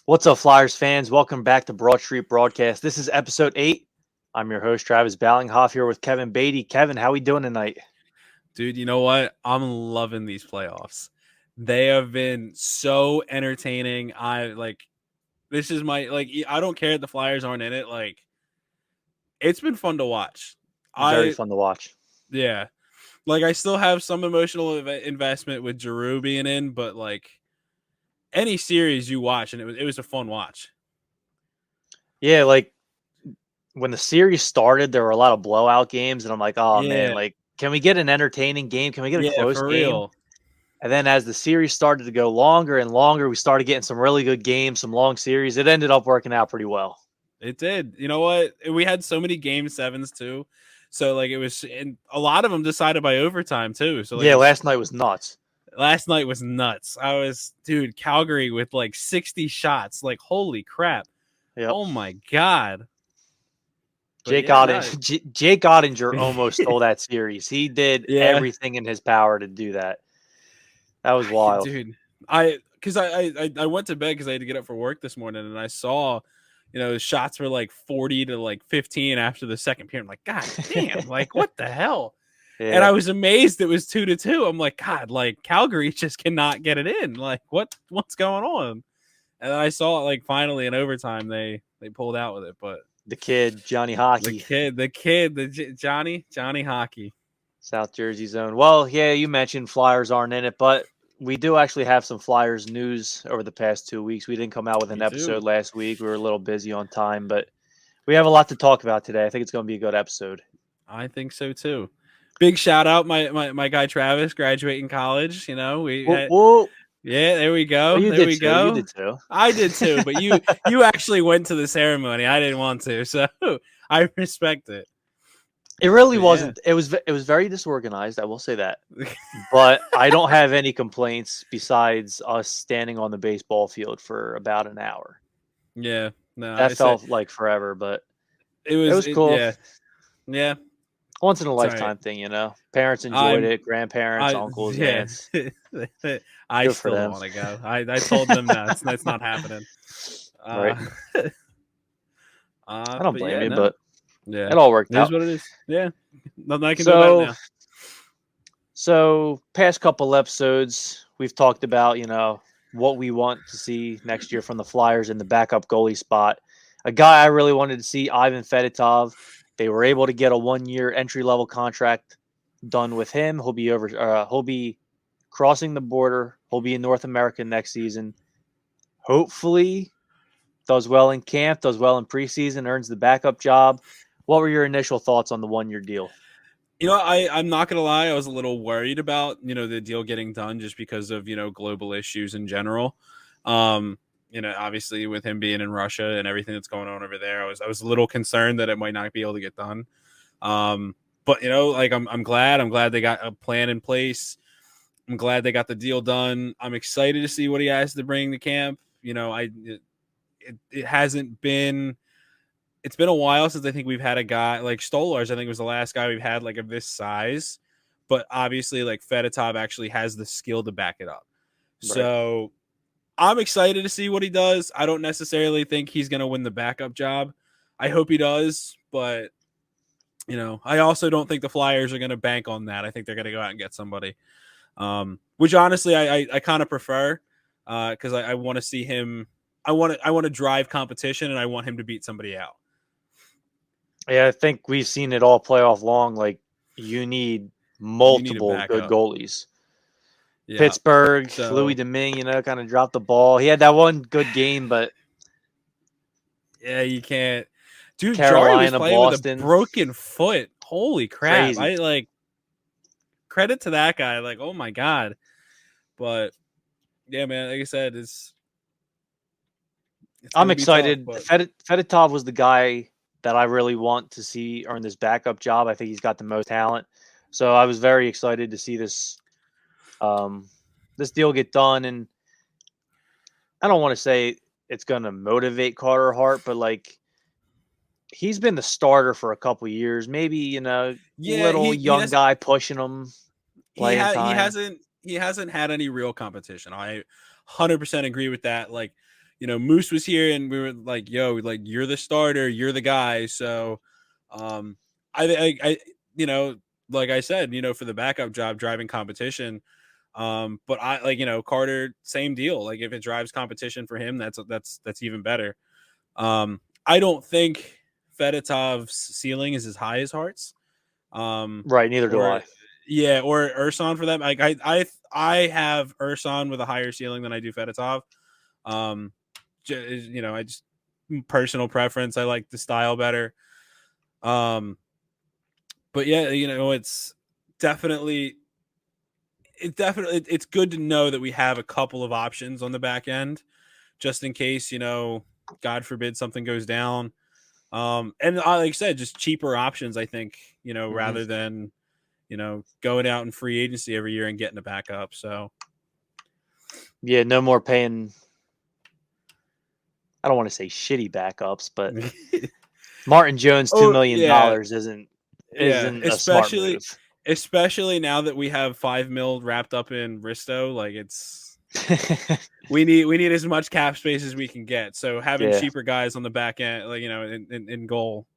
What's up, Flyers fans? Welcome back to Broad Street Broadcast. This is episode 8. I'm your host, Travis Ballinghoff, here with Kevin Beatty. Kevin, how we doing tonight? Dude, you know what? I'm loving these playoffs. They have been so entertaining. This is I don't care that the Flyers aren't in it. It's been fun to watch. Very fun to watch. Yeah. I still have some emotional investment with Giroux being in, but any series you watch, and it was a fun watch. Yeah, when the series started, there were a lot of blowout games, and I'm like, oh man, can we get an entertaining game? Can we get a close for game? real. And then as the series started to go longer and longer, we started getting some really good games, some long series. It ended up working out pretty well. It did. You know what? We had so many game sevens too. So it was, and a lot of them decided by overtime too. So last night was nuts. Last night was nuts. Calgary with 60 shots. Holy crap. Yep. Oh my God. Jake Ottinger almost stole that series. He did everything in his power to do that. That was wild. Dude, I went to bed because I had to get up for work this morning, and I saw, shots were 40 to 15 after the second period. I'm like, God damn, what the hell? Yeah. And I was amazed it was 2-2. I'm like, God, Calgary just cannot get it in. What's going on? And then I saw it finally in overtime they pulled out with it. But the kid, Johnny Hockey. Johnny Hockey. South Jersey zone. Well, yeah, you mentioned Flyers aren't in it, but we do actually have some Flyers news over the past 2 weeks. We didn't come out with an episode last week. We were a little busy on time, but we have a lot to talk about today. I think it's going to be a good episode. I think so too. Big shout out my guy Travis graduating college. Whoop. Yeah, there we go. Well, You did too. I did too, but you actually went to the ceremony. I didn't want to, so I respect it. It really wasn't. It was very disorganized. I will say that, but I don't have any complaints besides us standing on the baseball field for about an hour. Yeah, no, that felt like forever, but it was cool. Yeah. Once in a lifetime thing, Parents enjoyed it, grandparents, uncles, aunts. I still don't want to go. I told them that's not happening. Right. I don't blame you, but yeah, it all worked out. It is what it is. Yeah, nothing I can do about it now. So, past couple episodes, we've talked about what we want to see next year from the Flyers in the backup goalie spot. A guy I really wanted to see, Ivan Fedotov. They were able to get a 1-year entry-level contract done with him. He'll be crossing the border. He'll be in North America next season. Hopefully, does well in camp, does well in preseason, earns the backup job. What were your initial thoughts on the 1-year deal? I'm not going to lie. I was a little worried about, the deal getting done just because of, global issues in general. Obviously with him being in Russia and everything that's going on over there, I was a little concerned that it might not be able to get done. But I'm glad they got a plan in place. I'm glad they got the deal done. I'm excited to see what he has to bring to camp. It hasn't been, it's been a while since I think we've had a guy like Stolarz. I think was the last guy we've had of this size, but obviously Fedotov actually has the skill to back it up. Right. So I'm excited to see what he does. I don't necessarily think he's going to win the backup job. I hope he does, but I also don't think the Flyers are going to bank on that. I think they're going to go out and get somebody, which honestly I kind of prefer because I want to see him. I want to drive competition, and I want him to beat somebody out. Yeah, I think we've seen it all playoff long. You need multiple good goalies. Yeah. Pittsburgh, Louis Domingue, kind of dropped the ball. He had that one good game, but yeah, you can't. Dude, Carolina, Jari was playing Boston with a broken foot. Holy crap! Crazy. I credit to that guy. Oh my God! But yeah, man, like I said, I'm excited. Tough, Fedotov was the guy that I really want to see earn this backup job. I think he's got the most talent. So I was very excited to see this deal get done. And I don't want to say it's going to motivate Carter Hart, but he's been the starter for a couple years. Maybe, young guy pushing him. He hasn't had any real competition. I 100% agree with that. Moose was here and we were like, yo, like you're the starter, you're the guy. So, I like I said, for the backup job, driving competition. But I Carter, same deal. Like if it drives competition for him, that's even better. I don't think Fedotov's ceiling is as high as Hart's. Right. Neither do I. Yeah, or Ursan for that. Like I have Ursan with a higher ceiling than I do Fedotov. I just personal preference. I like the style better. But yeah, it's definitely it's good to know that we have a couple of options on the back end, just in case, God forbid something goes down. And like I said, just cheaper options, I think, rather than, going out in free agency every year and getting a backup. So yeah, no more paying. I don't want to say shitty backups, but Martin Jones $2 million isn't a smart move. Especially now that we have $5 million wrapped up in Risto, like it's we need as much cap space as we can get. So having cheaper guys on the back end, like in goal,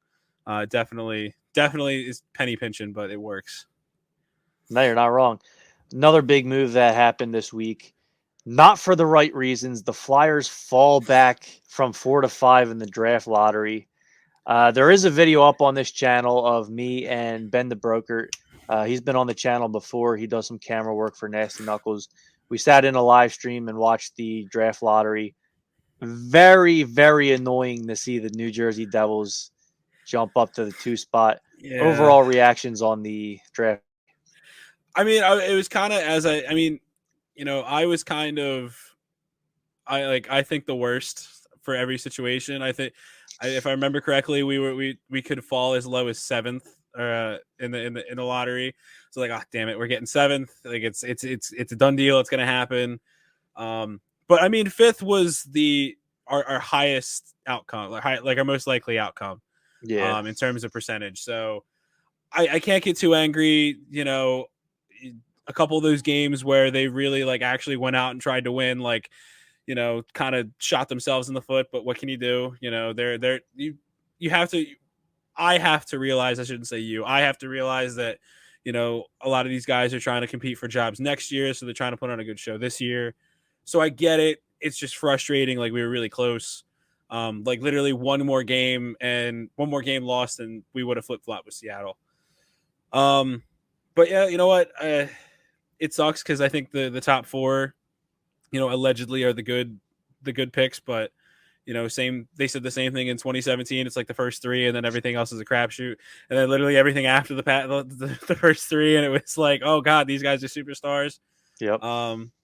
definitely is penny pinching, but it works. No, you're not wrong. Another big move that happened this week, not for the right reasons. The Flyers fall back from 4 to 5 in the draft lottery. There is a video up on this channel of me and Ben the Broker. He's been on the channel before. He does some camera work for Nasty Knuckles. We sat in a live stream and watched the draft lottery. Very, very annoying to see the New Jersey Devils jump up to the 2 spot. Yeah. Overall reactions on the draft. I mean, it was kind of I was kind of, I think the worst for every situation. I think, if I remember correctly, we could fall as low as 7th in the lottery. So like, oh damn it, we're getting 7th. Like it's a done deal. It's gonna happen. But I mean, 5th was our highest outcome, like our most likely outcome. Yeah. In terms of percentage. So I can't get too angry. A couple of those games where they really like actually went out and tried to win, like, kind of shot themselves in the foot. But what can you do? You have to. I have to realize. I shouldn't say you. I have to realize that a lot of these guys are trying to compete for jobs next year, so they're trying to put on a good show this year. So I get it. It's just frustrating. Like we were really close. Like literally one more game lost, and we would have flip flop with Seattle. But yeah, you know what? It sucks because I think the top 4, allegedly are the good picks, but they said the same thing in 2017. It's like the first 3, and then everything else is a crapshoot, and then literally everything after the first 3, and it was like, oh god, these guys are superstars. Yep.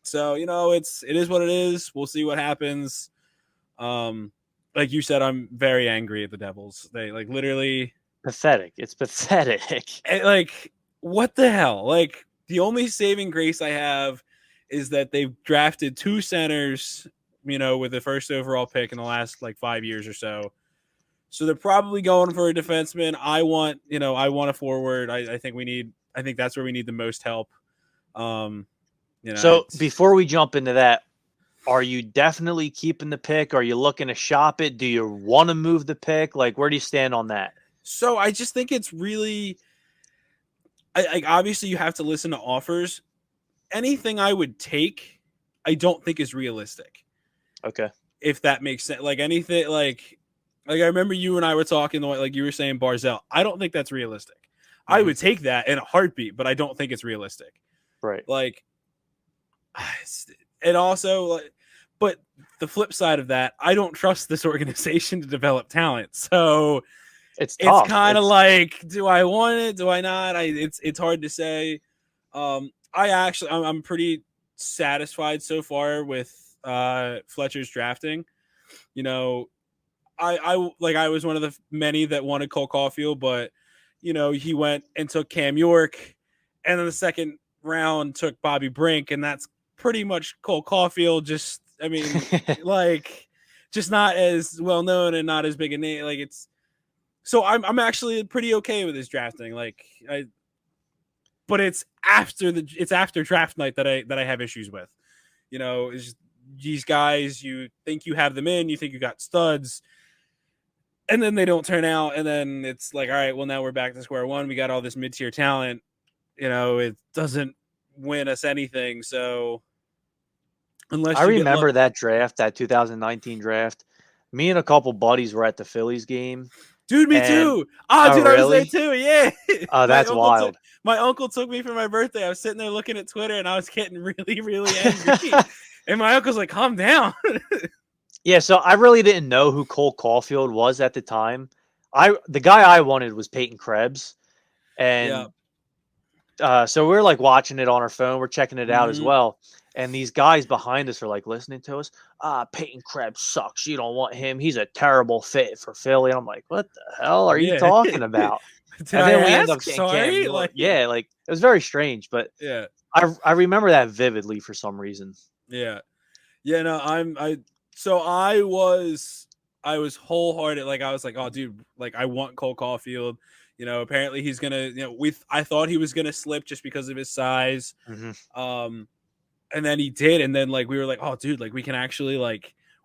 So it is what it is. We'll see what happens. Like you said, I'm very angry at the Devils. They like literally pathetic. It's pathetic. Like what the hell? Like the only saving grace I have is that they've drafted 2 centers, with the first overall pick in the last like 5 years or so. So they're probably going for a defenseman. I want a forward. I think that's where we need the most help. So before we jump into that, are you definitely keeping the pick? Are you looking to shop it? Do you want to move the pick? Like, where do you stand on that? So I just think it's really, obviously you have to listen to offers. Anything I would take, I don't think is realistic. Okay. If that makes sense. Like anything, like I remember you and I were talking, like you were saying Barzell. I don't think that's realistic. Mm-hmm. I would take that in a heartbeat, but I don't think it's realistic. Right. Like, and also, like, but the flip side of that, I don't trust this organization to develop talent. So it's kind of like, do I want it? Do I not? It's hard to say. I'm pretty satisfied so far with Fletcher's drafting. I was one of the many that wanted Cole Caulfield, but he went and took Cam York, and then the second round took Bobby Brink, and that's pretty much Cole Caulfield. Just like just not as well known and not as big a name. Like so I'm actually pretty okay with his drafting. Like but it's after draft night that I have issues with. It's just these guys, you think you have them in, you think you got studs, and then they don't turn out, and then it's like, all right, well, now we're back to square one. We got all this mid-tier talent, it doesn't win us anything. So unless I you get remember that draft, that 2019 draft. Me and a couple buddies were at the Phillies game. dude, me And too. oh, Dude, I was there really? too. Yeah. Oh, that's wild. My uncle took me for my birthday. I was sitting there looking at Twitter, and I was getting really, really angry. And my uncle's like, calm down. Yeah, so I really didn't know who Cole Caulfield was at the time. The guy I wanted was Peyton Krebs. And so we're like watching it on our phone. We're checking it out as well. And these guys behind us are like listening to us. Peyton Krebs sucks. You don't want him. He's a terrible fit for Philly. And I'm like, what the hell are you talking about? Did and I then we ask? end up getting Sorry? Cam York. Like it was very strange, but yeah, I remember that vividly for some reason. Yeah. No, I was wholehearted. Like, I was like, oh, dude, like, I want Cole Caulfield. Apparently he's gonna. I thought he was gonna slip just because of his size. Mm-hmm. And then he did, and then like we were like, oh, dude, like we can actually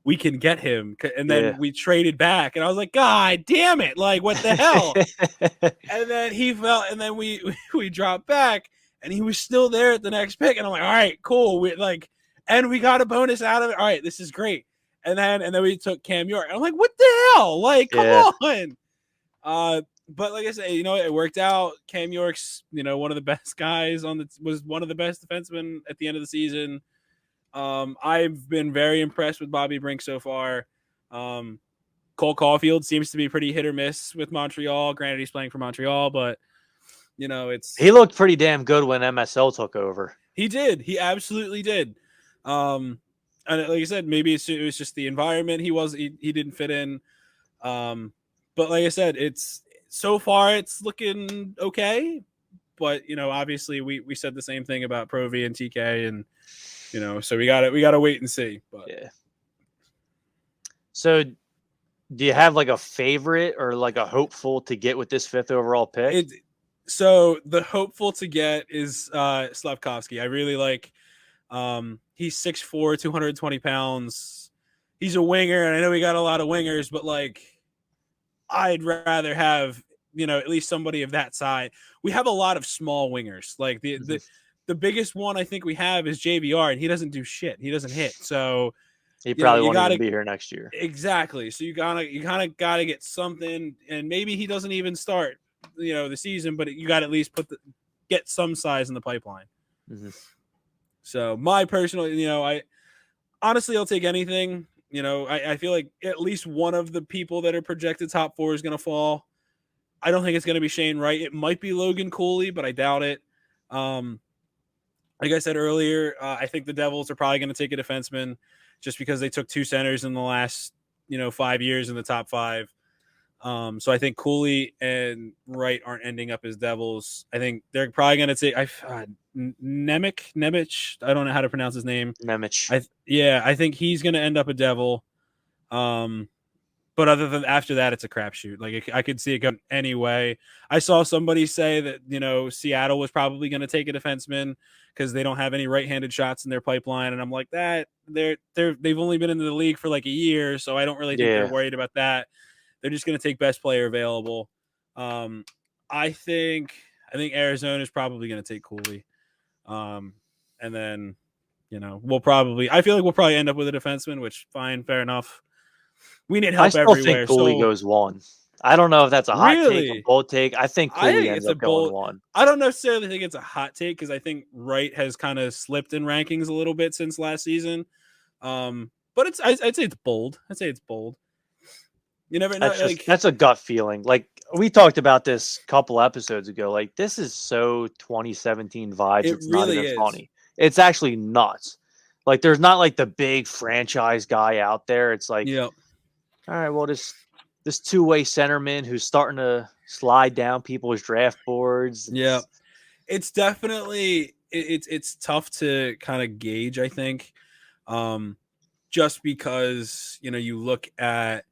we can get him, and then we traded back, and I was like, God damn it, like what the hell? And then he fell, and then we dropped back, and he was still there at the next pick, and I'm like, all right, cool, and we got a bonus out of it. All right, this is great. And then we took Cam York. I'm like, what the hell? Like, come on. But like I say, it worked out. Cam York's, one of the best guys was one of the best defensemen at the end of the season. I've been very impressed with Bobby Brink so far. Cole Caulfield seems to be pretty hit or miss with Montreal. Granted, he's playing for Montreal, but he looked pretty damn good when MSL took over. He did. He absolutely did. And like I said, maybe it was just the environment he didn't fit in. But like I said, so far it's looking okay. But obviously we said the same thing about Provi and TK, and so we gotta wait and see. But yeah. So do you have like a favorite or like a hopeful to get with this 5th overall pick? So the hopeful to get is Slavkovsky. I really like. He's 6'4", 220 pounds. He's a winger, and I know we got a lot of wingers, but like, I'd rather have at least somebody of that size. We have a lot of small wingers. Like the biggest one I think we have is JVR, and he doesn't do shit. He doesn't hit. So he probably won't even be here next year. Exactly. So you kind of gotta get something, and maybe he doesn't even start the season, but you got to at least get some size in the pipeline. Mm-hmm. So my personal, I'll take anything. I feel like at least one of the people that are projected top 4 is going to fall. I don't think it's going to be Shane Wright. It might be Logan Cooley, but I doubt it. Like I said earlier, I think the Devils are probably going to take a defenseman just because they took 2 centers in the last, 5 years in the top 5. So I think Cooley and Wright aren't ending up as Devils. I think they're probably going to take Nemec. I don't know how to pronounce his name. Nemec. I think he's going to end up a Devil. But other than after that, it's a crapshoot. Like I could see it going anyway. I saw somebody say that Seattle was probably going to take a defenseman because they don't have any right-handed shots in their pipeline, and I'm like that they've only been in the league for like a year, so I don't really think they're worried about that. They're just going to take best player available. I think Arizona is probably going to take Cooley. And then, I feel like we'll probably end up with a defenseman, which fine, fair enough. We need help everywhere. I still think Cooley goes 1. I don't know if that's a hot take or bold take. I think Cooley ends up going 1. I don't necessarily think it's a hot take because I think Wright has kind of slipped in rankings a little bit since last season. But I'd say it's bold. You never know. That's a gut feeling. Like we talked about this a couple episodes ago. Like this is so 2017 vibes. It's really not even funny. It's actually nuts. Like there's not like the big franchise guy out there. It's like, all right, well this 2-way centerman who's starting to slide down people's draft boards. It's definitely it's tough to kind of gauge. I think, just because you look at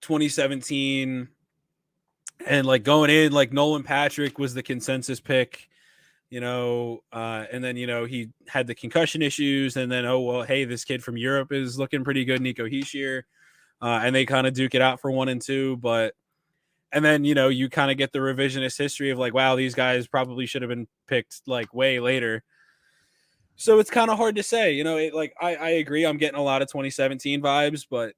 2017 and like going in, like Nolan Patrick was the consensus pick. and then he had the concussion issues, and then hey, this kid from Europe is looking pretty good, Nico Hischier, and they kind of duke it out for 1 and 2, and then you kind of get the revisionist history of like, wow, these guys probably should have been picked like way later. So it's kind of hard to say, I agree. I'm getting a lot of 2017 vibes, but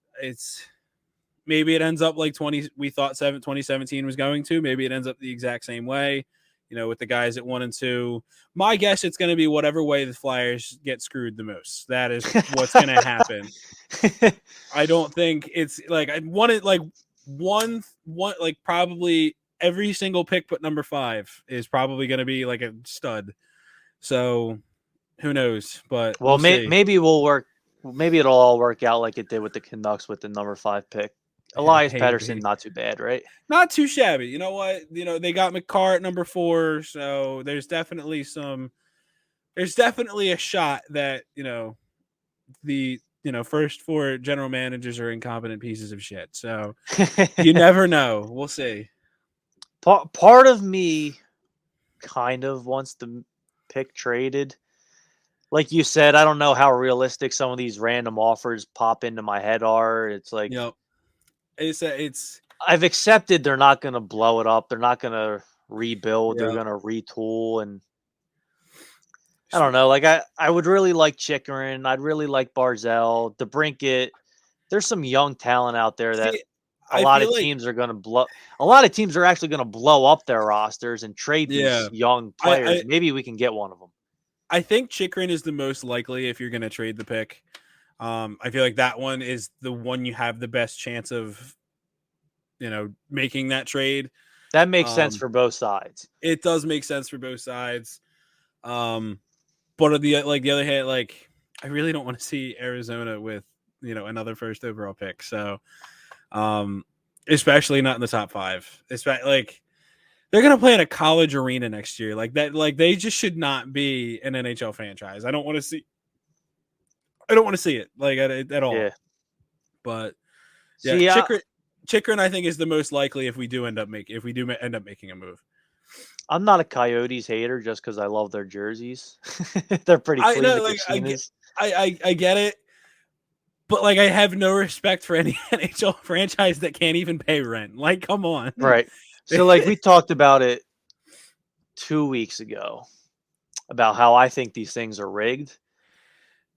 maybe it ends up like we thought 2017 was going to. Maybe it ends up the exact same way, with the guys at 1 and 2. My guess, it's going to be whatever way the Flyers get screwed the most. That is what's going to happen. I don't think it's like I wanted like one like probably every single pick but number 5 is probably going to be like a stud. So who knows? But well, see. maybe we'll work. Maybe it'll all work out like it did with the Canucks with the number 5 pick. Elias Pettersson, not too bad, right? Not too shabby. You know what? They got McCarr at number 4, so there's definitely a shot that the first 4 general managers are incompetent pieces of shit. So you never know. We'll see. Part of me kind of wants the pick traded. Like you said, I don't know how realistic some of these random offers pop into my head are. It's like, it's. I've accepted they're not going to blow it up. They're not going to rebuild. Yeah. They're going to retool. And I don't know. Like I would really like Chikrin. I'd really like Barzell, DeBrincat. There's some young talent out there that a lot of teams are going to blow. A lot of teams are actually going to blow up their rosters and trade these young players. Maybe we can get one of them. I think Chikrin is the most likely if you're going to trade the pick. I feel like that one is the one you have the best chance of, making that trade. That makes sense for both sides. It does make sense for both sides. But on the other hand, like I really don't want to see Arizona with, another first overall pick. So, especially not in the top 5. Especially like they're going to play in a college arena next year. Like that, like they just should not be an NHL franchise. I don't want to see it like at all. Yeah. But yeah, Chikrin I think is the most likely if we do end up making a move. I'm not a Coyotes hater just because I love their jerseys. They're pretty clean. I get it. But like I have no respect for any NHL franchise that can't even pay rent. Like, come on. Right. So like we talked about it 2 weeks ago about how I think these things are rigged.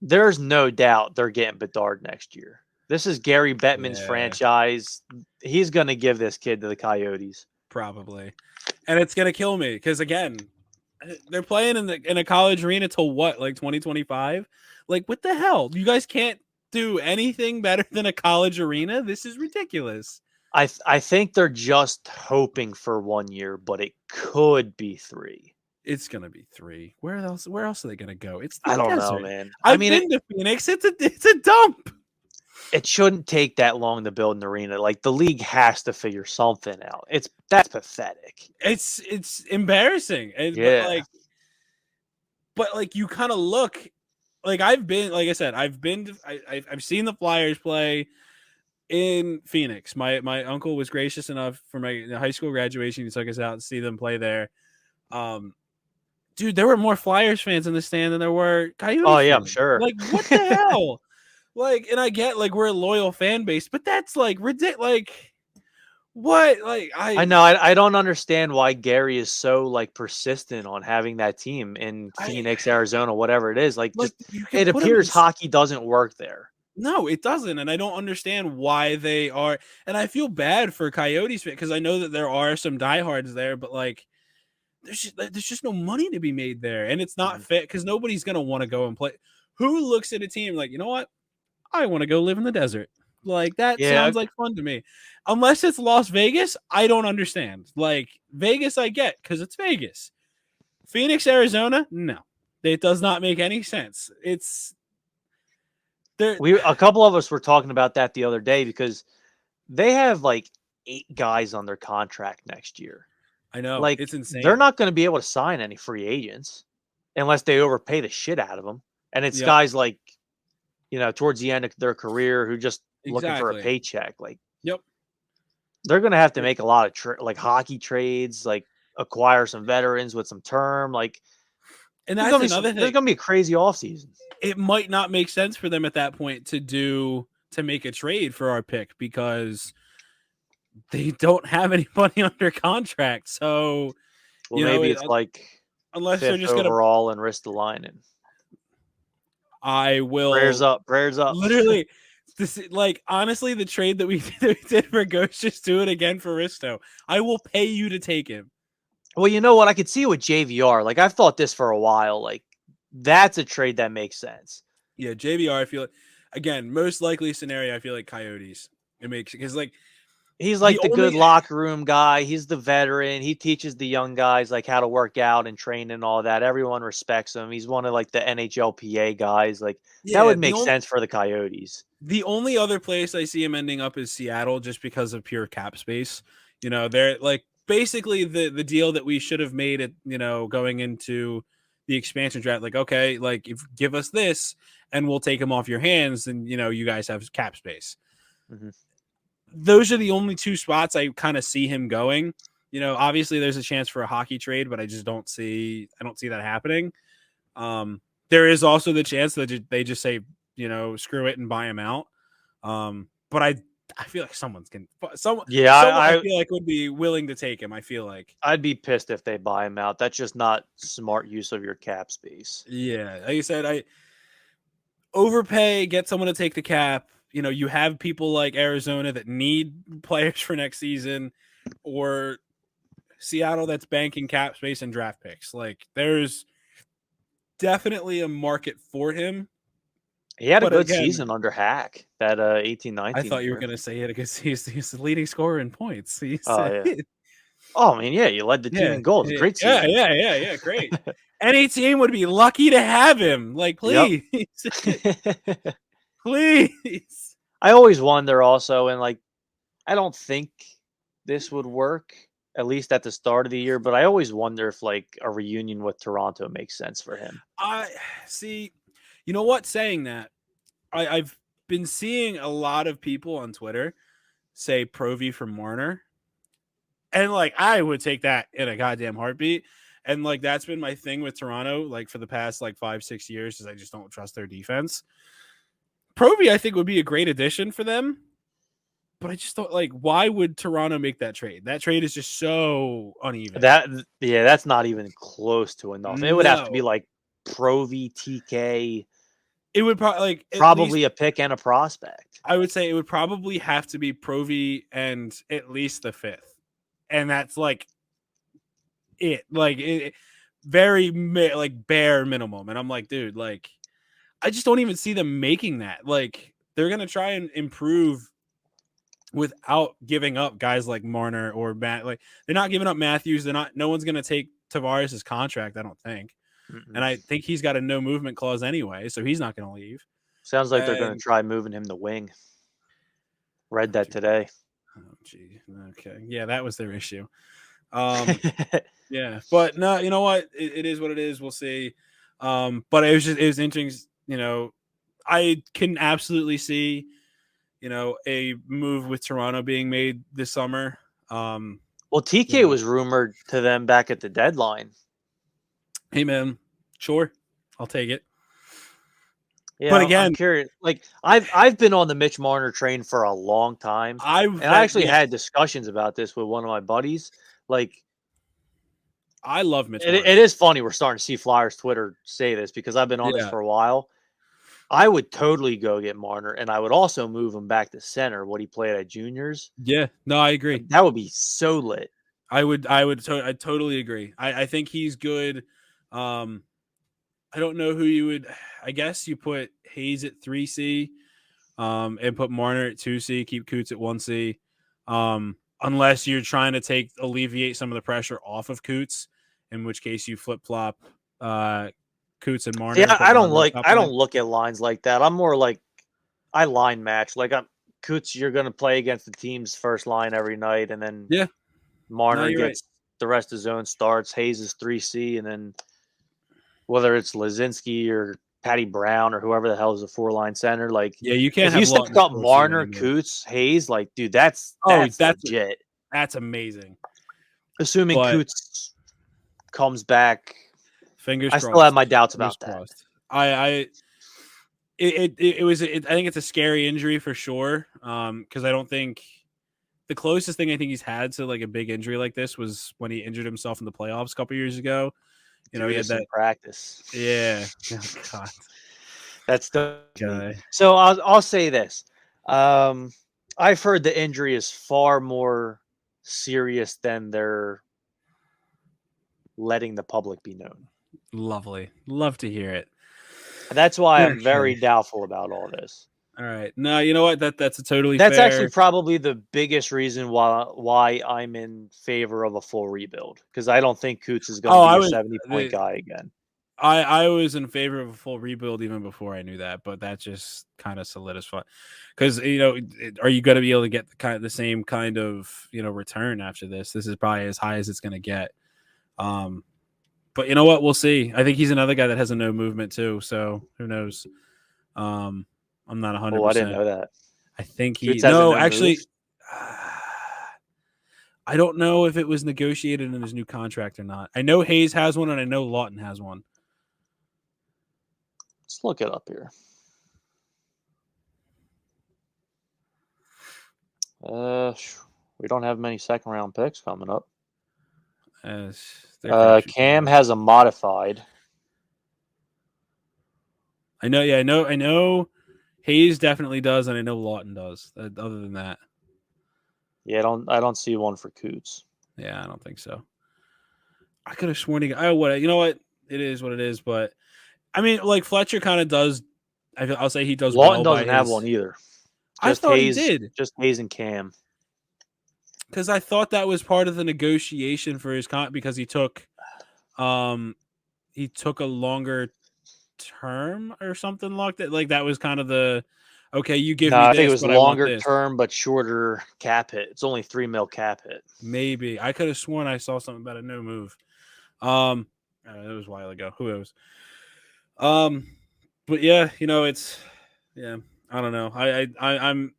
There's no doubt they're getting Bedard next year. This is Gary Bettman's franchise. He's going to give this kid to the Coyotes. Probably. And it's going to kill me because, again, they're playing in a college arena till what, like 2025? Like, what the hell? You guys can't do anything better than a college arena? This is ridiculous. I think they're just hoping for 1 year, but it could be 3. It's gonna be 3. Where else are they gonna go? I don't know, man. I've been to Phoenix. It's a dump. It shouldn't take that long to build an arena. Like the league has to figure something out. That's pathetic. It's embarrassing. Yeah. But you kind of look like I've seen the Flyers play in Phoenix. My uncle was gracious enough for my high school graduation. He took us out to see them play there. Dude, there were more Flyers fans in the stand than there were Coyotes fans. I'm sure. Like, what the hell? Like, and I get like we're a loyal fan base, but that's like ridiculous. Like, what? Like, I know. I don't understand why Gary is so like persistent on having that team in Phoenix, Arizona, whatever it is. Like it appears hockey doesn't work there. No, it doesn't, and I don't understand why they are. And I feel bad for Coyotes because I know that there are some diehards there, but like. There's just no money to be made there, and it's not fit because nobody's gonna want to go and play. Who looks at a team like, you know what? I want to go live in the desert. Like that sounds like fun to me. Unless it's Las Vegas, I don't understand. Like Vegas, I get because it's Vegas. Phoenix, Arizona, no, it does not make any sense. It's there. A couple of us were talking about that the other day because they have like 8 guys on their contract next year. I know, like it's insane. They're not going to be able to sign any free agents unless they overpay the shit out of them. And it's guys like, towards the end of their career who just looking for a paycheck. Like, they're going to have to make a lot of hockey trades, like acquire some veterans with some term. Like, And that's another There's thing. going to be a crazy offseason. It might not make sense for them at that point to make a trade for our pick because they don't have anybody under contract. So, Well, maybe it's like unless they're 5th just gonna, overall and Ristolainen. I will Prayers up. literally. This, like, honestly, the trade that we did for Ghost, just do it again for Risto. I will pay you to take him. Well, you know what? I could see it with JVR. Like, I've thought this for a while. Like, that's a trade that makes sense. Yeah, JVR, I feel like, again, most likely scenario, I feel like Coyotes. It makes, because, like, he's like the good locker room guy. He's the veteran. He teaches the young guys like how to work out and train and all that. Everyone respects him. He's one of like the NHLPA guys. Like that would make sense for the Coyotes. The only other place I see him ending up is Seattle, just because of pure cap space. They're like basically the deal that we should have made it. Going into the expansion draft. Like, okay, like if give us this and we'll take him off your hands, and you guys have cap space. Mm-hmm. Those are the only two spots I kind of see him going. Obviously there's a chance for a hockey trade, but I don't see that happening. There is also the chance that they just say, screw it and buy him out. But I feel like someone I feel like would be willing to take him. I feel like I'd be pissed if they buy him out. That's just not smart use of your cap space. Yeah. Like you said, I overpay, get someone to take the cap. You have people like Arizona that need players for next season, or Seattle that's banking cap space and draft picks. Like, there's definitely a market for him. He had a good season under Hack, that 18-19. I thought you were going to say he had a good season. He's the leading scorer in points. Yeah. Oh, I mean, yeah, you led the team in goals. Great season. Yeah, great. Any team would be lucky to have him. Like, please. Yep. Please. I always wonder also, and like, I don't think this would work, at least at the start of the year, but I always wonder if like a reunion with Toronto makes sense for him. I see. You know what? Saying that, I've been seeing a lot of people on Twitter say Provy for Marner. And like, I would take that in a goddamn heartbeat. And like, that's been my thing with Toronto, like for the past like 5-6 years, is I just don't trust their defense. Provy, I think, would be a great addition for them. But I just don't like, why would Toronto make that trade? That trade is just so uneven. That's not even close to enough. It would have to be like Provy, TK. It would probably a pick and a prospect. I would say it would probably have to be Provy and at least the 5th. And that's like it, very like bare minimum. And I'm like, dude, like, I just don't even see them making that. Like, they're going to try and improve without giving up guys like Marner or Matt. Like, they're not giving up Matthews. No one's going to take Tavares' contract, I don't think. Mm-mm. And I think he's got a no movement clause anyway, so he's not going to leave. Sounds like they're going to try moving him to wing. Read that today. Oh, gee. Okay. Yeah, that was their issue. Yeah, but no, you know what? It is what it is. We'll see. But it was interesting. I can absolutely see, a move with Toronto being made this summer. Well, TK was rumored to them back at the deadline. Hey man, sure, I'll take it. Yeah, but again, I'm curious. Like, I've been on the Mitch Marner train for a long time. I actually had discussions about this with one of my buddies. Like, I love Mitch Marner. It is funny we're starting to see Flyers Twitter say this, because I've been on this for a while. I would totally go get Marner, and I would also move him back to center, what he played at juniors. Yeah, no, I agree. That would be so lit. I totally agree. I think he's good. I don't know who you would. I guess you put Hayes at 3C, and put Marner at 2C. Keep Coots at 1C, unless you're trying to alleviate some of the pressure off of Coots, in which case you flip flop Coots and Marner. Yeah, I don't look at lines like that. I'm more like, I line match. Like, Coots, you're going to play against the team's first line every night, and then Marner gets the rest of his own starts. Hayes is 3C, and then whether it's Lazinski or Patty Brown or whoever the hell is a 4-line center, like, you can't. If you stick up Marner, Coots, Hayes, like, dude, that's legit. That's amazing. Assuming Coots comes back Fingers I crossed. still have my doubts Fingers about that. crossed. It was. I think it's a scary injury for sure. Because I don't think the closest thing I think he's had to like a big injury like this was when he injured himself in the playoffs a couple years ago. You know, he had that practice. Yeah. Oh God. That's the Guy. So I'll say this. I've heard the injury is far more serious than they're letting the public be known. Lovely. Love to hear it. That's why I'm very Okay. doubtful about all this. All right. No, you know what? That's a totally That's fair. actually probably the biggest reason why I'm in favor of a full rebuild, because I don't think Coots is going to be a 70-point guy again. I was in favor of a full rebuild even before I knew that, but that just kind of solidified because are you going to be able to get the same kind of return after this? This is probably as high as it's going to get. But you know what? We'll see. I think he's another guy that has a no movement too. So who knows? I'm not 100%. Oh, I didn't know that. I think Coots has a no actually. move? I don't know if it was negotiated in his new contract or not. I know Hayes has one, and I know Lawton has one. Let's look it up here. We don't have many second-round picks coming up. Cam has a modified. I know. Yeah, I know. Hayes definitely does, and I know Lawton does. Other than that, yeah, I don't see one for Coots. Yeah, I don't think so. I could have sworn you know what? It is what it is, but I mean, like Fletcher kind of does. I'll say he does. Lawton doesn't have one either. I thought he did. Just Hayes and Cam. Because I thought that was part of the negotiation for his because he took a longer term or something like that. Like that was kind of the you give me this. I think it was longer term but shorter cap hit. It's only $3 million cap hit. Maybe I could have sworn I saw something about a no move. It was a while ago. Who knows? But yeah, I don't know. I'm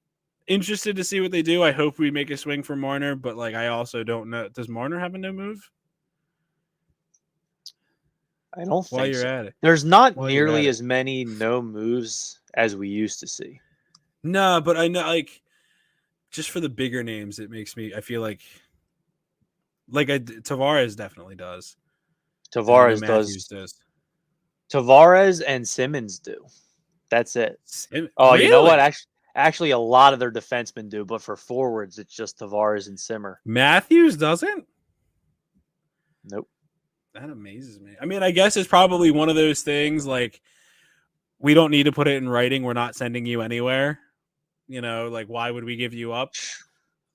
interested to see what they do. I hope we make a swing for Marner, but like I also don't know. Does Marner have a no move? I don't think While you're so. at it. There's not nearly as many no moves as we used to see. No, but I know like just for the bigger names, it makes me I feel like Tavares definitely does. Tavares does. Tavares and Simmons do. That's it. Really? You know what? Actually, a lot of their defensemen do, but for forwards, it's just Tavares and Simmer. Matthews doesn't? Nope. That amazes me. I mean, I guess it's probably one of those things like we don't need to put it in writing. We're not sending you anywhere. Like why would we give you up?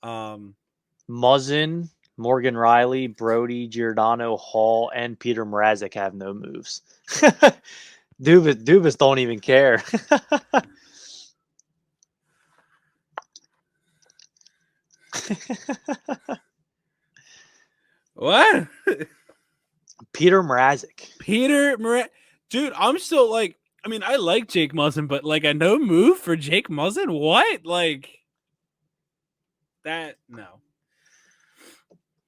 Muzzin, Morgan Riley, Brody, Giordano, Hall, and Peter Mrazek have no moves. Dubas don't even care. What? Peter Mrazek. Dude, I'm still like, I mean, I like Jake Muzzin, but like a no move for Jake Muzzin? What? Like that? No.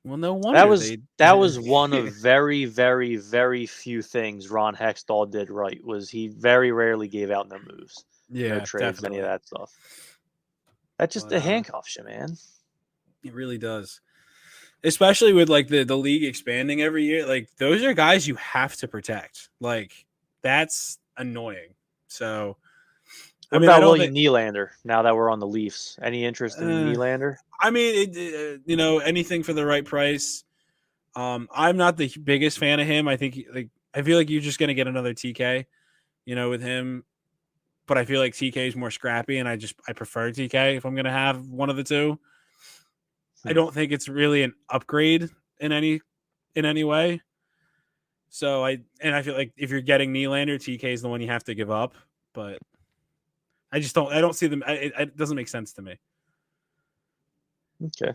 Well, no wonder that was one of very, very, very few things Ron Hextall did right. Was he very rarely gave out no moves, no trades, definitely. Any of that stuff. That just handcuffs you, man. It really does, especially with like the league expanding every year. Like those are guys you have to protect. Like that's annoying. So. What about William Nylander? Now that we're on the Leafs, any interest in Nylander? I mean, anything for the right price. I'm not the biggest fan of him. I think I feel like you're just gonna get another TK, with him. But I feel like TK is more scrappy, and I prefer TK if I'm gonna have one of the two. I don't think it's really an upgrade in any way. So I feel like if you're getting Nylander, TK is the one you have to give up. But I don't see them. It doesn't make sense to me. Okay.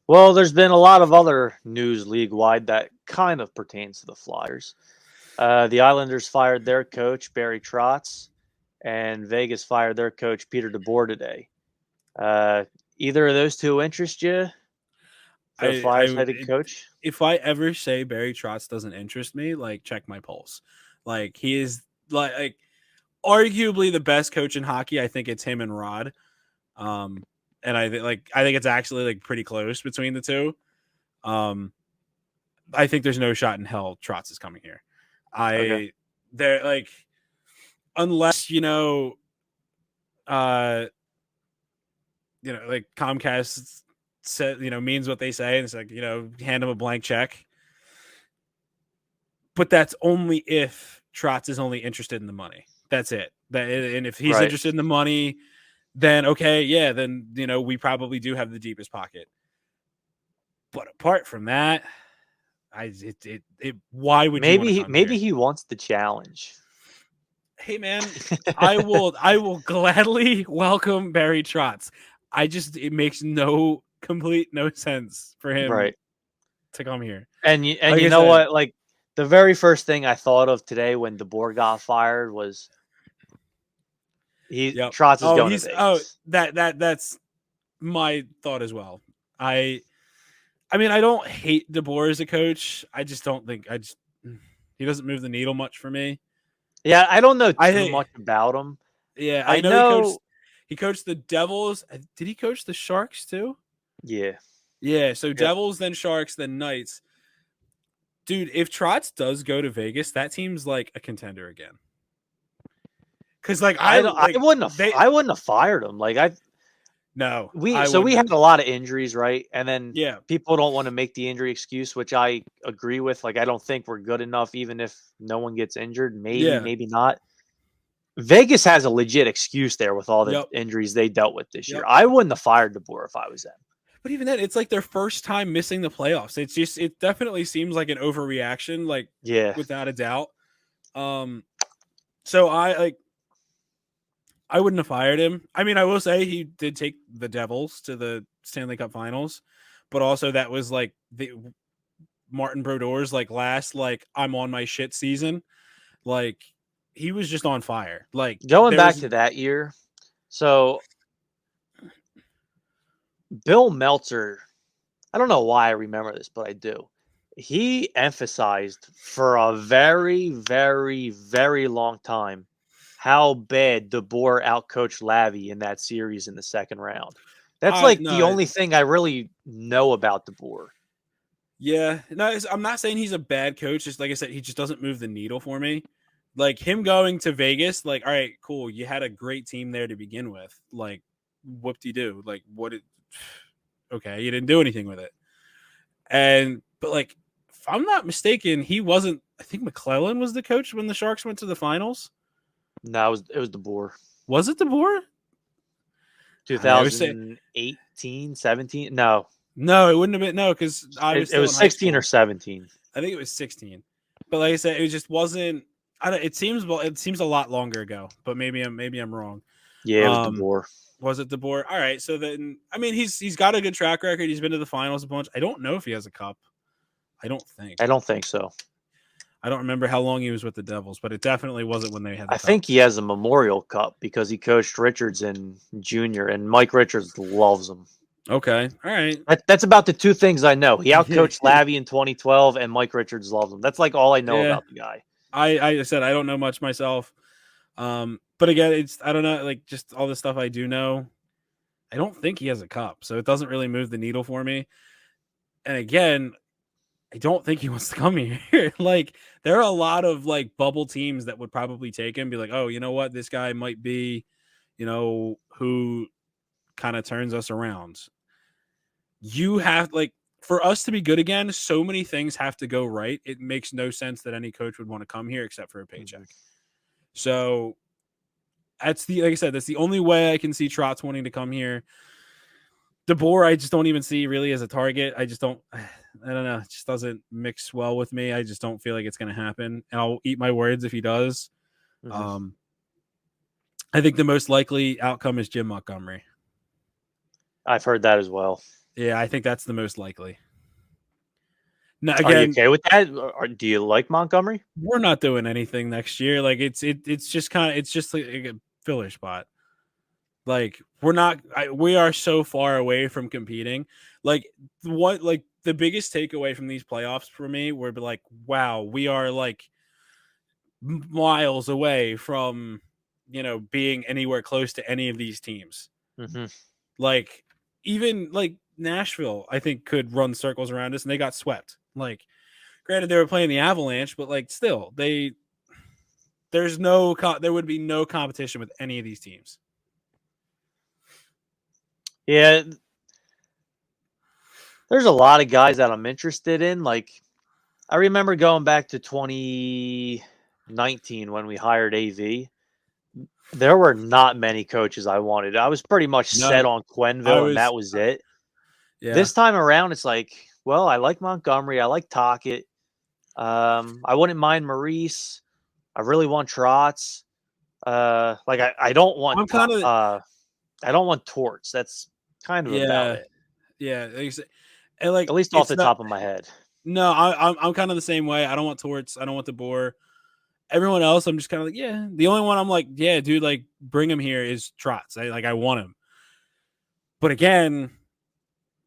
Well, there's been a lot of other news league-wide that kind of pertains to the Flyers. The Islanders fired their coach, Barry Trotz, and Vegas fired their coach, Peter DeBoer, today. Either of those two interest you? for a Flyers head coach. If I ever say Barry Trotz doesn't interest me, like check my pulse. Like he is like arguably the best coach in hockey. I think it's him and Rod. And I think it's actually like pretty close between the two. I think there's no shot in hell Trotz is coming here. They're like, unless like Comcast said, means what they say, and it's like, hand him a blank check. But that's only if Trotz is only interested in the money. That's it. And if he's interested in the money, then okay, yeah, then we probably do have the deepest pocket. But apart from that, why would maybe he wants the challenge? Hey man, I will gladly welcome Barry Trotz. It makes no sense for him to come here. And you know what? Like the very first thing I thought of today when DeBoer got fired was Trotz is going to Vegas. That's my thought as well. I mean, I don't hate DeBoer as a coach. I just don't think he doesn't move the needle much for me. Yeah, I don't know too much about him. Yeah, I know he coached the Devils. Did he coach the Sharks too? Yeah. Yeah, so Devils, then Sharks, then Knights. Dude, if Trotz does go to Vegas, that team's like a contender again. Because like I wouldn't have fired him. Like we had a lot of injuries, right? And then people don't want to make the injury excuse, which I agree with. Like I don't think we're good enough, even if no one gets injured. Maybe not. Vegas has a legit excuse there with all the injuries they dealt with this year. I wouldn't have fired DeBoer if I was them. But even then, it's like their first time missing the playoffs. It definitely seems like an overreaction, like without a doubt. So I wouldn't have fired him. I mean, I will say he did take the Devils to the Stanley Cup Finals, but also that was like the Martin Brodeur's like last I'm on my shit season. Like he was just on fire. Like going back to that year, so Bill Meltzer, I don't know why I remember this, but I do. He emphasized for a very, very, very long time how bad DeBoer outcoached Lavi in that series in the second round. That's the only thing I really know about DeBoer. Yeah, no, I'm not saying he's a bad coach. Just like I said, he just doesn't move the needle for me. Like him going to Vegas, like, all right, cool. You had a great team there to begin with. Like, whoop-de-doo. Like, okay, you didn't do anything with it. But like, if I'm not mistaken, he wasn't. I think McClellan was the coach when the Sharks went to the finals. No, it was DeBoer. Was it DeBoer? 2018, 17? No, it wouldn't have been. No, because it was 16 or 17. I think it was 16. But like I said, it just wasn't. It seems a lot longer ago, but maybe I'm wrong. Yeah, it was DeBoer. Was it DeBoer? All right. So then, I mean, he's got a good track record. He's been to the finals a bunch. I don't know if he has a cup. I don't think so. I don't remember how long he was with the Devils, but it definitely wasn't when they had the cup. I think he has a Memorial Cup because he coached Richards in junior, and Mike Richards loves him. Okay. All right. That's about the two things I know. He outcoached Lavi in 2012, and Mike Richards loves him. That's like all I know about the guy. I said I don't know much myself. But again, I don't know, like just all the stuff I do know. I don't think he has a cup, so it doesn't really move the needle for me. And again, I don't think he wants to come here. Like there are a lot of like bubble teams that would probably take him, be like, oh, you know what, this guy might be, who kind of turns us around. You have for us to be good again, so many things have to go right. It makes no sense that any coach would want to come here except for a paycheck. So like I said, that's the only way I can see Trotz wanting to come here. DeBoer, I just don't even see really as a target. I don't know. It just doesn't mix well with me. I just don't feel like it's going to happen. And I'll eat my words if he does. Mm-hmm. I think the most likely outcome is Jim Montgomery. I've heard that as well. Yeah, I think that's the most likely. Now, again, are you okay with that? Or do you like Montgomery? We're not doing anything next year. Like it's just like a filler spot. Like we are so far away from competing. Like the biggest takeaway from these playoffs for me were like, wow, we are like miles away from being anywhere close to any of these teams. Mm-hmm. Like even like Nashville, I think could run circles around us, and they got swept. Like, granted, they were playing the Avalanche, but like still, there would be no competition with any of these teams. Yeah, there's a lot of guys that I'm interested in. Like, I remember going back to 2019 when we hired AV. There were not many coaches I wanted. I was pretty much set No, on Quenneville, and that was it. Yeah. This time around, it's like, well, I like Montgomery. I like Tocchet. I wouldn't mind Maurice. I really want Trotz. I don't want I'm kind of I don't want Torts. That's kind of about it. Yeah. And like At least off the top of my head. No, I'm kind of the same way. I don't want Torts. I don't want DeBoer. Everyone else, I'm just kind of like, yeah. The only one I'm like, yeah, dude, like bring him here is Trotz. I want him. But again,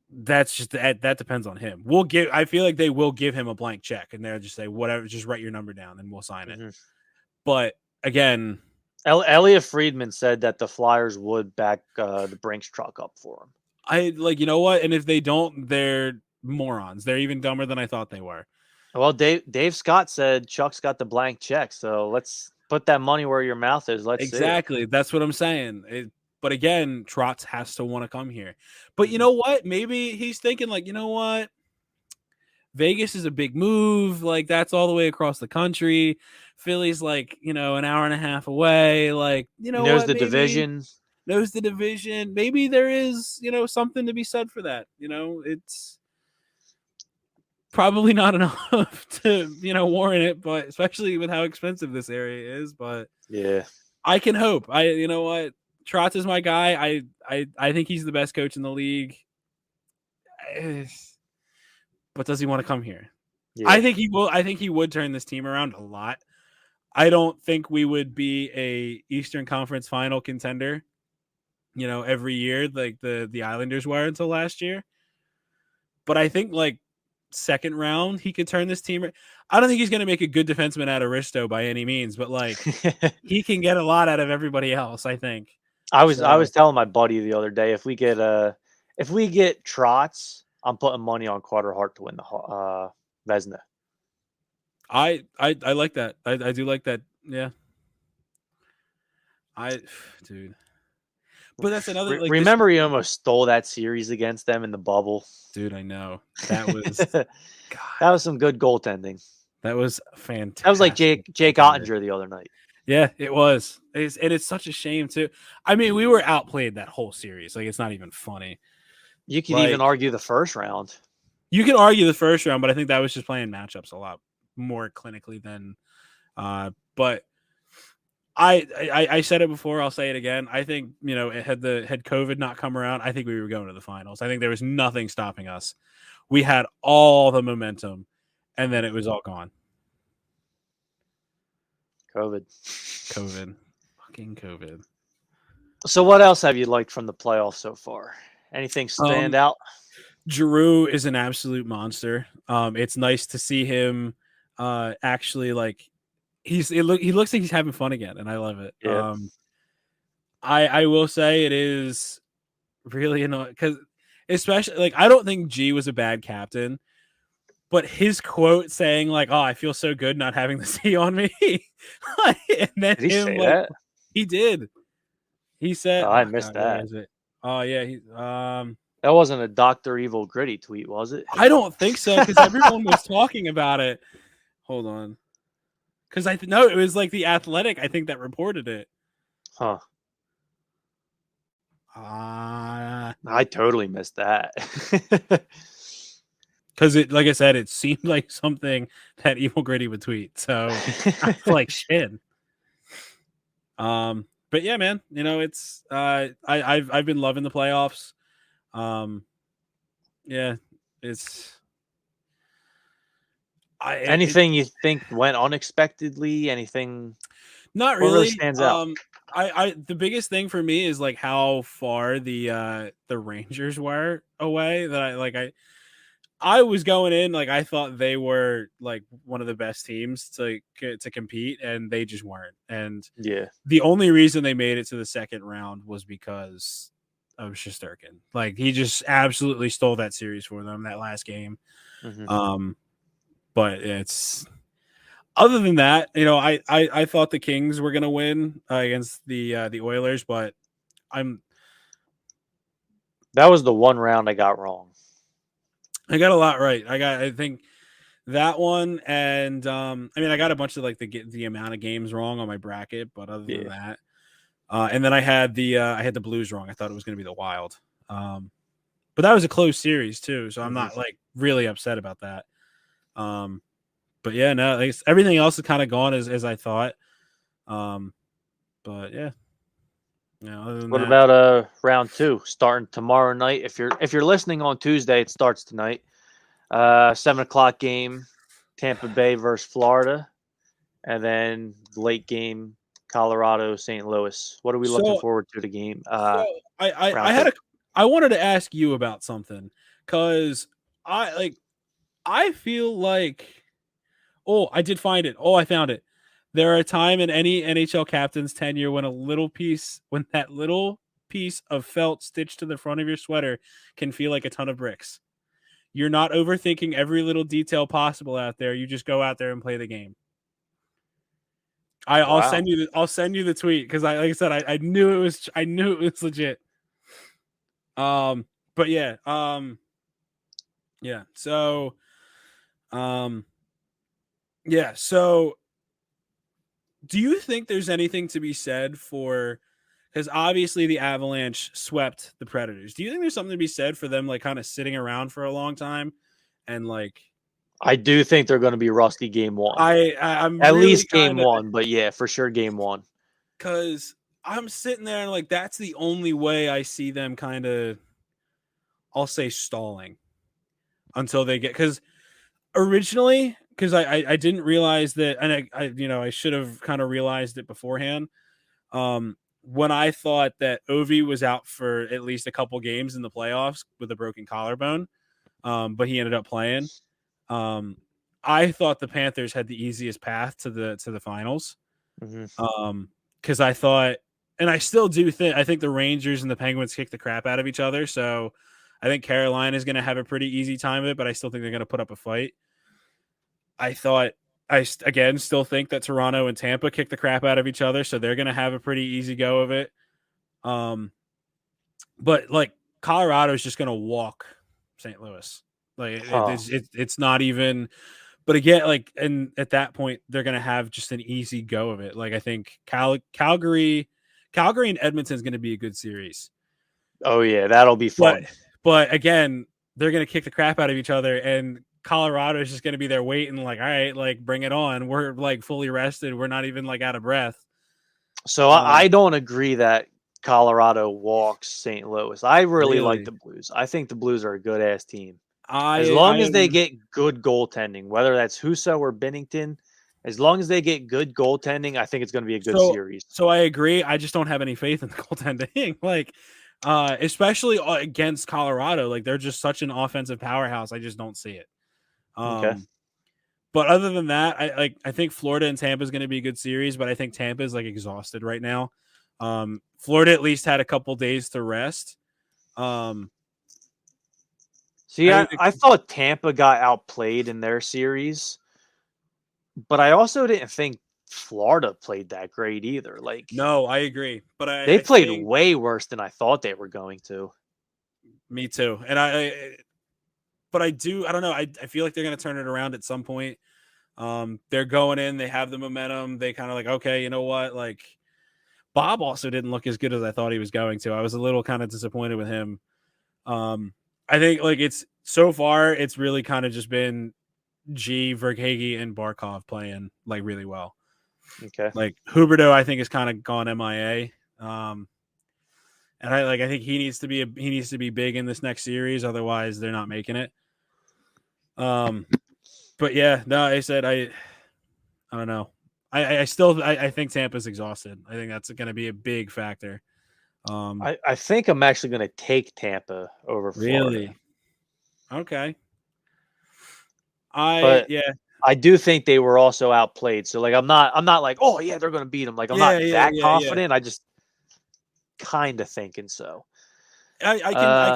that's just that depends on him. I feel like they will give him a blank check and they'll just say, whatever, just write your number down and we'll sign it. But again, Elliot Friedman said that the Flyers would back the Brinks truck up for him. You know what? And if they don't, they're morons. They're even dumber than I thought they were. Well, Dave Scott said Chuck's got the blank check, so let's put that money where your mouth is. Let's exactly. See That's what I'm saying. But again, Trotz has to want to come here. But you know what? Maybe he's thinking like, you know what? Vegas is a big move. Like that's all the way across the country. Philly's like, an hour and a half away. Like, knows the division. Knows the division. Maybe there is, something to be said for that. It's probably not enough to, warrant it, but especially with how expensive this area is. But yeah, I can hope. You know what? Trotz is my guy. I think he's the best coach in the league. But does he want to come here? Yeah. I think he will. I think he would turn this team around a lot. I don't think we would be a Eastern Conference final contender, every year like the Islanders were until last year. But I think like second round, he could turn this team. I don't think he's going to make a good defenseman out of Risto by any means, but like he can get a lot out of everybody else. I think. I was telling my buddy the other day if we get Trotz, I'm putting money on Carter Hart to win the Vezina. I like that. I do like that. Yeah. Dude. But that's another. Like, remember, he almost stole that series against them in the bubble. Dude, I know that was. God. That was some good goaltending. That was fantastic. That was like Jake Ottinger the other night. Yeah, it was. It's such a shame too. I mean, we were outplayed that whole series. Like, it's not even funny. You could even argue the first round. You can argue the first round, but I think that was just playing matchups a lot more clinically than. But I said it before. I'll say it again. I think had COVID not come around, I think we were going to the finals. I think there was nothing stopping us. We had all the momentum, and then it was all gone. COVID, fucking COVID. So what else have you liked from the playoffs so far? Anything stand out? Giroux is an absolute monster. It's nice to see him actually like he looks like he's having fun again, and I love it. Yeah. I will say it is really annoying because especially like I don't think G was a bad captain, but his quote saying like, "Oh, I feel so good not having the C on me," and then did he say that? He did. He said, "Oh, I missed that." Oh yeah, that wasn't a Dr. Evil Gritty tweet, was it? I don't think so because everyone was talking about it. Hold on, because no, it was like the Athletic. I think that reported it. Huh. I totally missed that. Because it, like I said, it seemed like something that Evil Gritty would tweet. So I like shit. But yeah, man, it's I've been loving the playoffs. Yeah, it's anything you think went unexpectedly? Anything? Not really. Stands out. the biggest thing for me is like how far the Rangers were away. That I was going in like I thought they were like one of the best teams to compete, and they just weren't. And Yeah. the only reason they made it to the second round was because of Shesterkin. Like he just absolutely stole that series for them that last game. Mm-hmm. But it's other than that, I thought the Kings were gonna win against the Oilers, but I'm That was the one round I got wrong. I got a lot right. I think that one, and I mean I got a bunch of like the amount of games wrong on my bracket, but other than Yeah. that, and then I had the Blues wrong. I thought it was going to be the Wild, but that was a close series too, so I'm Mm-hmm. not like really upset about that. But yeah, no, everything else has kind of gone as I thought. But yeah, other than What that, about round 2 starting tomorrow night? If you're listening on Tuesday, it starts tonight. 7 o'clock game, Tampa Bay versus Florida, and then late game, Colorado, St. Louis. What are we looking so forward to the game? so I Round had 2. I wanted to ask you about something because I feel like I did find it. I found it. There are a time in any NHL captain's tenure when when that little piece of felt stitched to the front of your sweater can feel like a ton of bricks. You're not overthinking every little detail possible out there. You just go out there and play the game. I'll Wow. send you the tweet because like I said, I knew it was legit. But yeah, yeah. So, um, yeah. So, do you think there's anything to be said for? Because obviously the Avalanche swept the Predators. Do you think there's something to be said for them, like kind of sitting around for a long time, and like I do think they're going to be rusty game 1. I'm At really least kind game of 1, but yeah, for sure game 1. because I'm sitting there and like that's the only way I see them kind of, I'll say stalling until they get because originally because I didn't realize that and I should have kind of realized it beforehand. When I thought that Ovi was out for at least a couple games in the playoffs with a broken collarbone, but he ended up playing. I thought the Panthers had the easiest path to the finals. Mm-hmm. Because I thought, and I still do think, I think the Rangers and the Penguins kick the crap out of each other. So I think Carolina is going to have a pretty easy time of it, but I still think they're going to put up a fight. I thought again still think that Toronto and Tampa kick the crap out of each other, so they're going to have a pretty easy go of it. But like Colorado is just going to walk St. Louis. Like it's not even. But again, like and at that point, they're going to have just an easy go of it. Like I think Calgary and Edmonton is going to be a good series. Oh yeah, that'll be fun. But again, they're going to kick the crap out of each other, and Colorado is just going to be there waiting, like, all right, like bring it on. We're like fully rested. We're not even like out of breath. So I don't agree that Colorado walks St. Louis. I really like Really, the Blues. I think the Blues are a good ass team. As I long as they am get good goaltending, whether that's Husso or Bennington, as long as they get good goaltending, I think it's going to be a good series. so I agree. I just don't have any faith in the goaltending. Like, especially against Colorado, like they're just such an offensive powerhouse. I just don't see it. Okay. But other than that, I think Florida and Tampa is going to be a good series, but I think Tampa is like exhausted right now. Florida at least had a couple days to rest. See, I thought Tampa got outplayed in their series, but I also didn't think Florida played that great either. Like, no, I agree, but they I played think way worse than I thought they were going to. me too, and but I do. I don't know. I feel like they're going to turn it around at some point. They're going in. They have the momentum. They kind of like, okay, you know what? Like, Bob also didn't look as good as I thought he was going to. I was a little kind of disappointed with him. I think like it's so far, it's really kind of just been Verhage, and Barkov playing like really well. Okay. Like Huberdeau, I think has kind of gone MIA. And I think he needs to be big in this next series, otherwise they're not making it. But yeah, no, I said I don't know. I think Tampa's exhausted. I think that's going to be a big factor. I think I'm actually going to take Tampa over Florida. Really? Okay. But Yeah. I do think they were also outplayed. So like I'm not like, oh yeah, they're going to beat them. Like I'm not that Yeah. confident. I just kind of thinking so. I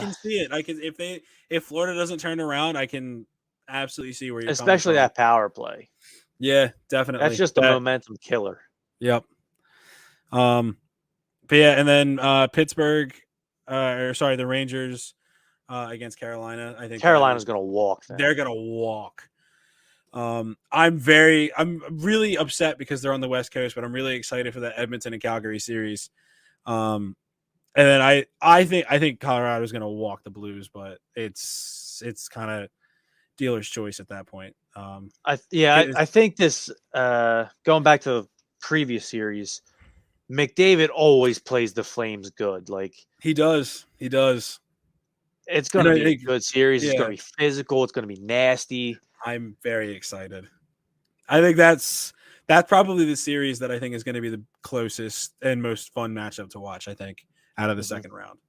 can see it. If Florida doesn't turn around, I can absolutely see where you're coming especially from. that power play. Yeah, definitely. That's just a momentum killer. Yep. But yeah, and then Pittsburgh, the Rangers against Carolina. I think Carolina's going to walk. They're going to walk. I'm really upset because they're on the West Coast, but I'm really excited for that Edmonton and Calgary series. And then I think Colorado's going to walk the Blues, but it's kind of dealer's choice at that point. I think this going back to the previous series, McDavid always plays the Flames good. Like he does. It's going to be a good series. Yeah. It's going to be physical. It's going to be nasty. I'm very excited. I think that's probably the series that I think is going to be the closest and most fun matchup to watch, I think, out of the second round.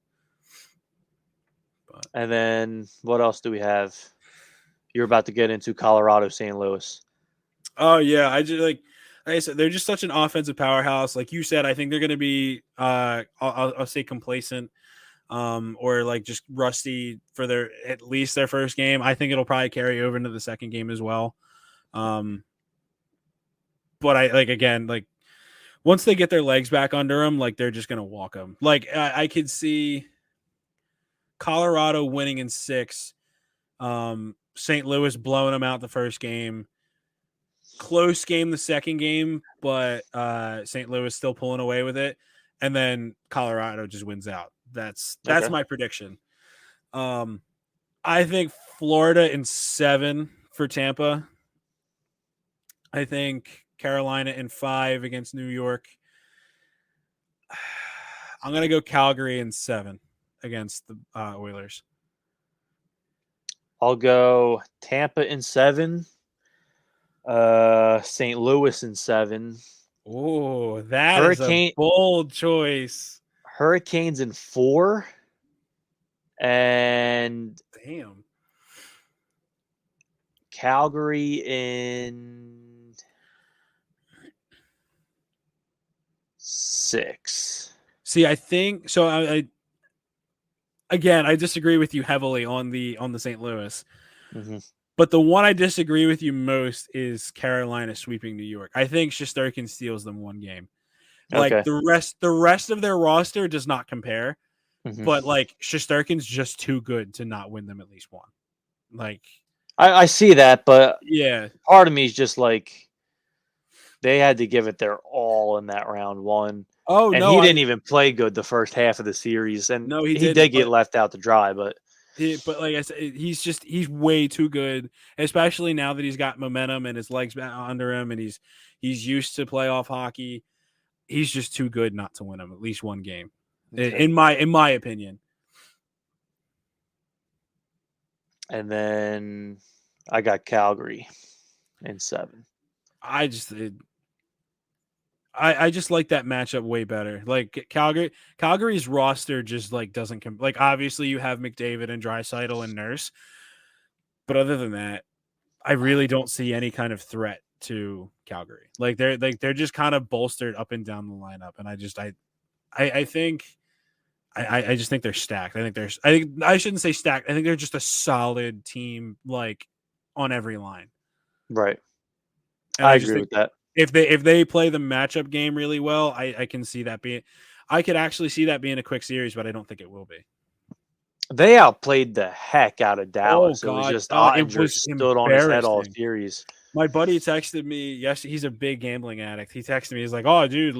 But. And then what else do we have? You're about to get into Colorado, St. Louis. Oh, yeah. Like I said, they're just such an offensive powerhouse. Like you said, I think they're going to be, I'll say complacent. Or like just rusty for at least their first game. I think it'll probably carry over into the second game as well. But once they get their legs back under them, like they're just going to walk them. Like I could see Colorado winning in 6, St. Louis blowing them out the first game, close game the second game, but St. Louis still pulling away with it. And then Colorado just wins out. That's my prediction. I think Florida in 7 for Tampa. I think Carolina in 5 against New York. I'm going to go Calgary in 7 against the Oilers. I'll go Tampa in 7. St. Louis in 7. Oh, that is a bold choice. Hurricanes in 4. And damn. Calgary in 6. See, I think so. I disagree with you heavily on the St. Louis. Mm-hmm. But the one I disagree with you most is Carolina sweeping New York. I think Shesterkin steals them one game. Like the rest of their roster does not compare. Mm-hmm. But like Shesterkin's just too good to not win them at least one. Like I see that, but yeah, part of me is just like they had to give it their all in that round 1. Oh, and no, he didn't even play good the first half of the series, and no, he did get left out to dry. But like I said, he's way too good, especially now that he's got momentum and his legs back under him, and he's used to playoff hockey. He's just too good not to win him at least one game, in my opinion. And then I got Calgary in 7. I just like that matchup way better. Like Calgary's roster just like doesn't like obviously you have McDavid and Draisaitl and Nurse, but other than that, I really don't see any kind of threat to Calgary. Like they're just kind of bolstered up and down the lineup, and I just think they're stacked. I shouldn't say stacked. I think they're just a solid team, like on every line. Right. And I agree with that. If they play the matchup game really well, I can see that being. I could actually see that being a quick series, but I don't think it will be. They outplayed the heck out of Dallas. Oh, God. It was just Ottinger stood on his head all series. My buddy texted me. Yes, he's a big gambling addict. He texted me. He's like, "Oh, dude,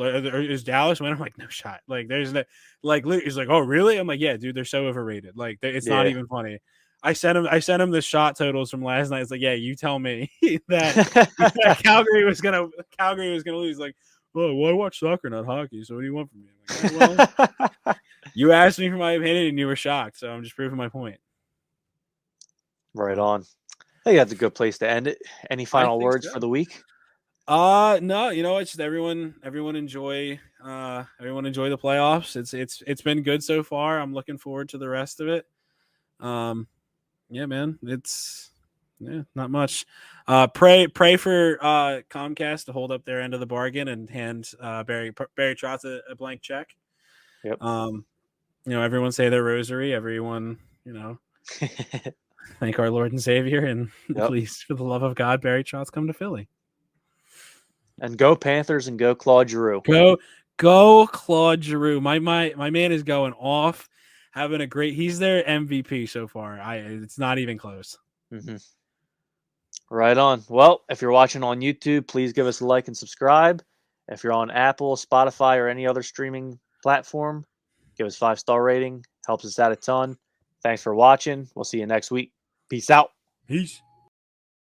is Dallas winning?" I'm like, "No shot." Like, there's no, like, he's like, "Oh, really?" I'm like, "Yeah, dude, they're so overrated. Like, it's not even funny." I sent him the shot totals from last night. It's like, "Yeah, you tell me that Calgary was gonna lose." Like, "Well, I watch soccer, not hockey. So what do you want from me?" I'm like, well, you asked me for my opinion, and you were shocked. So I'm just proving my point. Right on. I think that's a good place to end it. Any final words for the week? No, you know, it's just everyone enjoy the playoffs. It's been good so far. I'm looking forward to the rest of it. Yeah, man, not much. Pray for Comcast to hold up their end of the bargain and hand Barry Trotz a blank check. Yep. You know, everyone say their rosary. Everyone, you know, thank our Lord and Savior, and please, for the love of God, Barry Trotz come to Philly. And go Panthers and go Claude Giroux. Go Claude Giroux. My man is going off, having a great. He's their MVP so far. It's not even close. Mm-hmm. Right on. Well, if you're watching on YouTube, please give us a like and subscribe. If you're on Apple, Spotify, or any other streaming platform, give us 5-star rating. Helps us out a ton. Thanks for watching. We'll see you next week. Peace out. Peace.